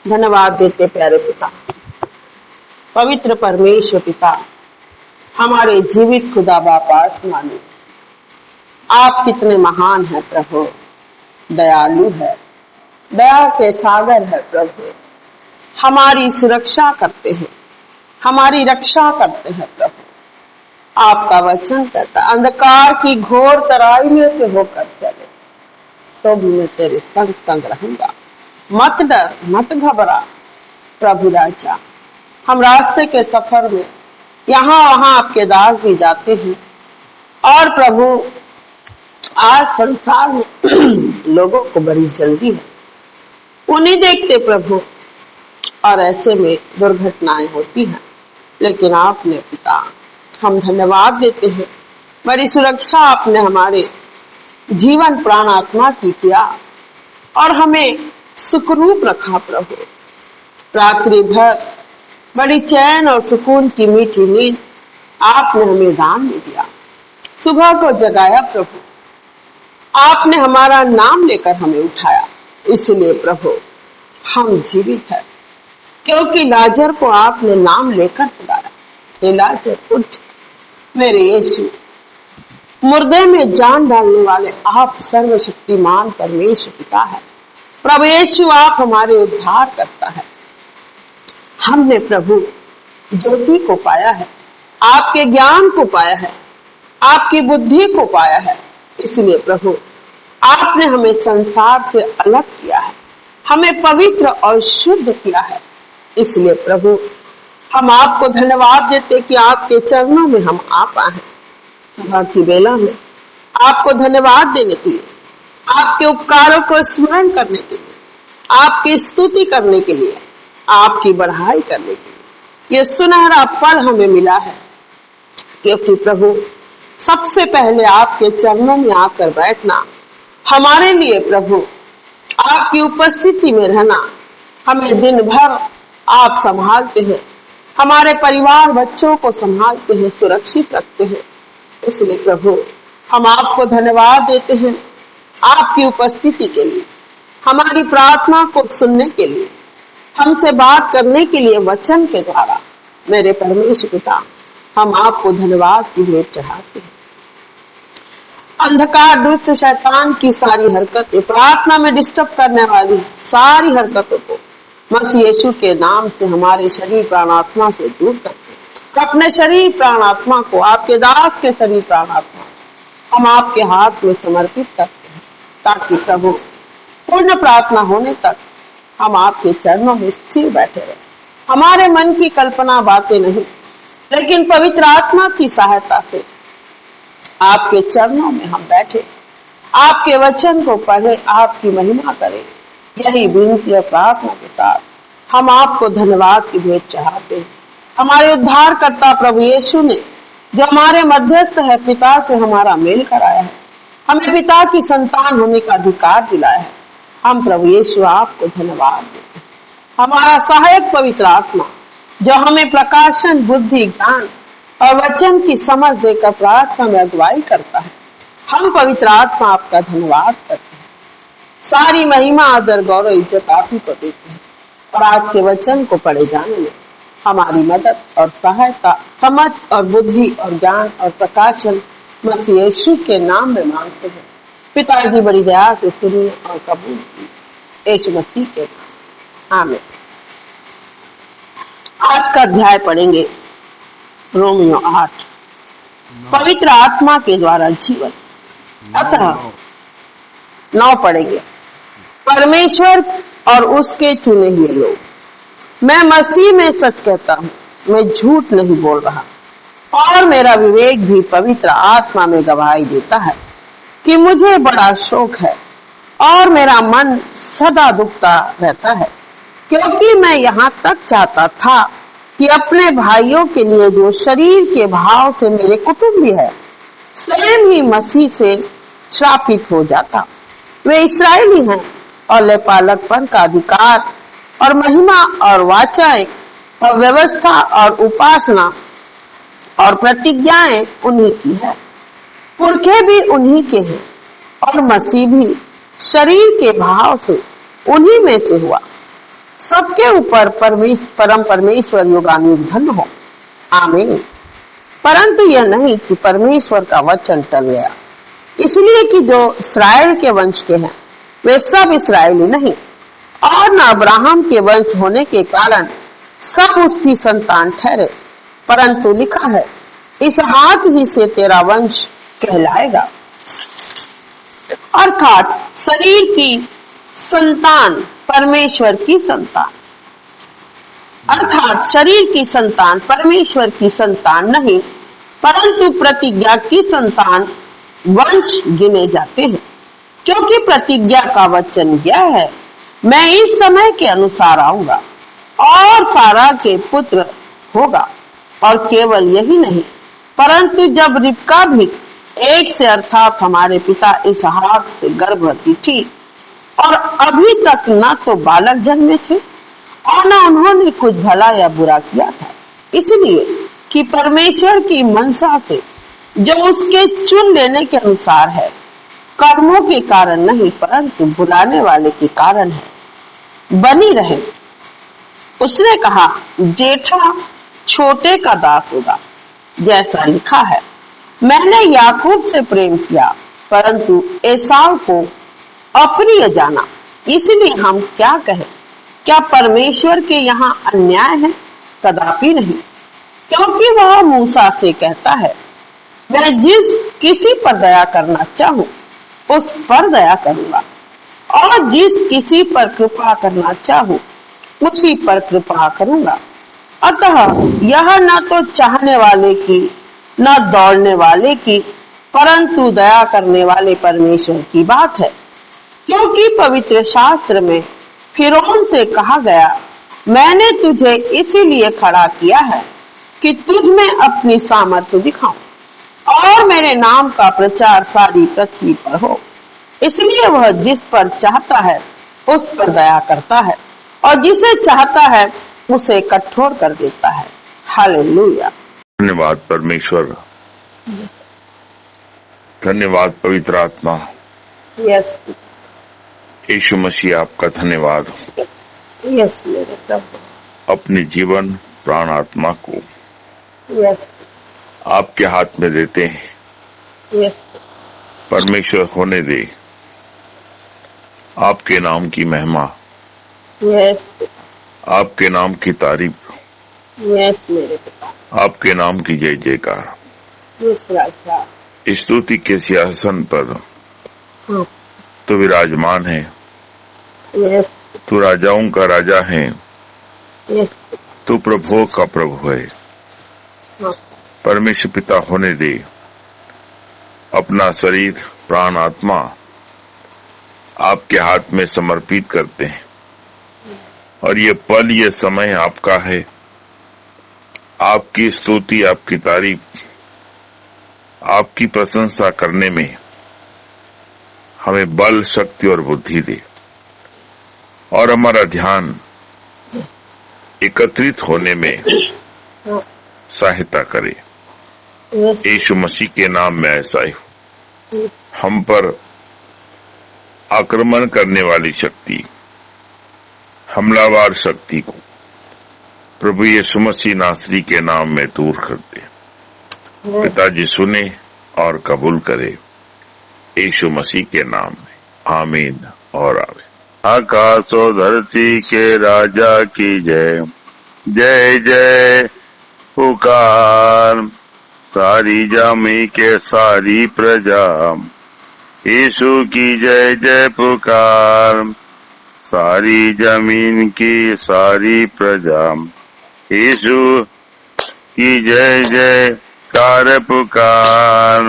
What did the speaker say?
धन्यवाद देते प्यारे पिता, पवित्र परमेश्वर पिता, हमारे जीवित खुदा बाप आसमानी, आप कितने महान हैं प्रभु, दयालु है, दया के सागर है प्रभु। हमारी सुरक्षा करते हैं, हमारी रक्षा करते हैं प्रभु। आपका वचन कहता है अंधकार की घोर तराई में से होकर चले तो भी मैं तेरे संग संग रहूंगा। मत डर, मत घबरा प्रभु राजा। हम रास्ते के सफर में यहाँ वहां आपके दास भी जाते हैं और प्रभु आज संसार में लोगों को बड़ी जल्दी है, वो नहीं देखते प्रभु, और ऐसे में दुर्घटनाएं होती हैं। लेकिन आपने पिता, हम धन्यवाद देते हैं, बड़ी सुरक्षा आपने हमारे जीवन प्राण आत्मा की किया और हमें सुखरूप रखा प्रभु। रात्रि भर बड़ी चैन और सुकून की मीठी नींद आपने हमें दान में दिया। सुबह को जगाया प्रभु, आपने हमारा नाम लेकर हमें उठाया, इसलिए प्रभु हम जीवित हैं, क्योंकि लाजर को आपने नाम लेकर बुलाया। हे लाजर उठ मेरे यीशु, मुर्दे में जान डालने वाले आप सर्वशक्तिमान परमेश्वर पिता है। प्रभु यीशु आप हमारे उद्धार करता है। हमने प्रभु ज्योति को पाया है, आपके ज्ञान को पाया है, आपकी बुद्धि को पाया है, इसलिए प्रभु आपने हमें संसार से अलग किया है, हमें पवित्र और शुद्ध किया है। इसलिए प्रभु हम आपको धन्यवाद देते कि आपके चरणों में हम आ पाए हैं। सुबह की बेला में आपको धन्यवाद देने के लिए, आपके उपकारों को स्मरण करने के लिए, आपकी स्तुति करने के लिए, आपकी बढ़ाई करने के लिए ये सुनहरा पल हमें मिला है, क्योंकि प्रभु सबसे पहले आपके चरणों में आकर बैठना हमारे लिए प्रभु, आपकी उपस्थिति में रहना, हमें दिन भर आप संभालते हैं, हमारे परिवार बच्चों को संभालते हैं, सुरक्षित रखते हैं। इसलिए प्रभु हम आपको धन्यवाद देते हैं आपकी उपस्थिति के लिए, हमारी प्रार्थना को सुनने के लिए, हमसे बात करने के लिए वचन के द्वारा। मेरे परमेश्वर पिता, हम आपको धन्यवाद की भेंट चढ़ाते हैं। अंधकार दुष्ट शैतान की सारी हरकतें, प्रार्थना में डिस्टर्ब करने वाली सारी हरकतों को मसीह यीशु के नाम से हमारे शरीर प्राण आत्मा से दूर करते, अपने शरीर प्राण आत्मा को, आपके दास के शरीर प्राण आत्मा हम आपके हाथ में समर्पित करते हैं, ताकि प्रभु पूर्ण प्रार्थना होने तक हम आपके चरणों में स्थिर बैठे रहे। हमारे मन की कल्पना बातें नहीं, लेकिन पवित्र आत्मा की सहायता से आपके चरणों में हम बैठे, आपके वचन को पढ़े, आपकी महिमा करें। यही विनती और प्रार्थना के साथ हम आपको धन्यवाद की भेंट चढ़ाते हैं। हमारे उद्धारकर्ता प्रभु यीशु ने, जो हमारे मध्यस्थ है, पिता से हमारा मेल कराया है, हमें पिता की संतान होने का अधिकार दिलाया है। हम प्रभु यीशु आपको धन्यवाद देते हैं। हमारा सहायक पवित्र आत्मा, जो हमें प्रकाशन, बुद्धि, ज्ञान और वचन की समझ देकर प्रार्थना में अगुवाई करता है, हम पवित्र आत्मा आपका धन्यवाद करते हैं। सारी महिमा, आदर, गौरव, इज्जत आप ही को देते हैं। और आज के वचन को पढ़े जाने में हमारी मदद और सहायता, समझ और बुद्धि और ज्ञान और प्रकाशन मसीह यीशु के नाम में मांगते हैं। पिता की बड़ी दया से सुनिए और कबूल कीजिए, यीशु मसीह के नाम, आमीन। आज का अध्याय पढ़ेंगे रोमियो 8, पवित्र आत्मा के द्वारा जीवन। अतः 9 पढ़ेंगे। परमेश्वर और उसके चुने हुए लोग, मैं मसीह में सच कहता हूँ, मैं झूठ नहीं बोल रहा, और मेरा विवेक भी पवित्र आत्मा में गवाही देता है कि मुझे बड़ा शोक है और मेरा मन सदा दुखता रहता है, क्योंकि मैं यहाँ तक चाहता था कि अपने भाइयों के लिए जो शरीर के भाव से मेरे कुटुंबी है, स्वयं ही मसीह से श्रापित हो जाता। वे इस्राएली हैं और लेपालकपन का अधिकार और महिमा और वाचाएं और व्यवस्था और उपासना और प्रतिज्ञाएं उन्हीं की है। पुरखे भी उन्हीं के हैं और मसीह भी शरीर के भाव से उन्हीं में से हुआ। सबके ऊपर परम परमेश्वर युगानुधन हो, आमीन। परंतु यह नहीं कि परमेश्वर का वचन टल गया, इसलिए कि जो इस्राएल के वंश के हैं वे सब इस्राएली नहीं, और न अब्राहम के वंश होने के कारण सब उसकी संतान ठहरे, परंतु लिखा है इसहाक ही से तेरा वंश कहलाएगा। अर्थात शरीर की संतान परमेश्वर की संतान, अर्थात शरीर की संतान परमेश्वर की संतान नहीं, परंतु प्रतिज्ञा की संतान वंश गिने जाते हैं। क्योंकि प्रतिज्ञा का वचन यह है, मैं इस समय के अनुसार आऊंगा और सारा के पुत्र होगा। और केवल यही नहीं, परंतु जब रिबका भी एक से अर्थात हमारे पिता इसहाक से गर्भवती थी और अभी तक न तो बालक जन्मे थे और न उन्होंने कुछ भला या बुरा किया था, इसलिए कि परमेश्वर की मनसा से जो उसके चुन लेने के अनुसार है, कर्मों के कारण नहीं परंतु बुलाने वाले के कारण है, बनी रहे। उसने कहा जेठा छोटे का दास होगा, जैसा लिखा है मैंने याकूब से प्रेम किया परंतु एसाव को अप्रिय जाना। इसलिए हम क्या कहें, क्या परमेश्वर के यहाँ अन्याय है? कदापि नहीं, क्योंकि वह मूसा से कहता है मैं जिस किसी पर दया करना चाहूं उस पर दया करूंगा, और जिस किसी पर कृपा करना चाहूं उसी पर कृपा करूंगा। अतः यह न तो चाहने वाले की न दौड़ने वाले की परंतु दया करने वाले परमेश्वर की बात है। क्योंकि पवित्र शास्त्र में फिरौन से कहा गया, मैंने तुझे इसीलिए खड़ा किया है कि तुझ में अपनी सामर्थ्य दिखाऊं और मेरे नाम का प्रचार सारी पृथ्वी पर हो। इसलिए वह जिस पर चाहता है उस पर दया करता है और जिसे चाहता है उसे कठोर कर देता है। हालेलुया। धन्यवाद परमेश्वर, धन्यवाद पवित्र आत्मा। यस यीशु मसीह आपका धन्यवाद। यस मेरे प्रभु। अपने जीवन प्राण आत्मा को यस आपके हाथ में देते हैं। यस परमेश्वर होने दे आपके नाम की महिमा, यस आपके नाम की तारीफ, यस मेरे पिता, आपके नाम की जय जयकार। यस राजा। स्तुति के सिंहासन पर हाँ। तो विराजमान है, यस तू राजाओं का राजा है, यस तू प्रभुओं का प्रभु है। हाँ। परमेश्वर पिता होने दे अपना शरीर प्राण आत्मा आपके हाथ में समर्पित करते हैं, और ये पल ये समय आपका है। आपकी स्तुति, आपकी तारीफ, आपकी प्रशंसा करने में हमें बल, शक्ति और बुद्धि दे, और हमारा ध्यान एकत्रित होने में सहायता करे। यीशु मसीह के नाम में ऐसा ही हो। हम पर आक्रमण करने वाली शक्ति, हमलावर शक्ति को प्रभु यीशु मसीह नासरी के नाम में दूर कर दे। पिताजी सुने और कबूल करे, यीशु मसीह के नाम में आमीन और आवे। आकाश और धरती के राजा की जय जय जय पुकार, सारी जामी के सारी प्रजा यीशु की जय जय पुकार, सारी जमीन की सारी प्रजा यीशु की जय जय कार पुकार।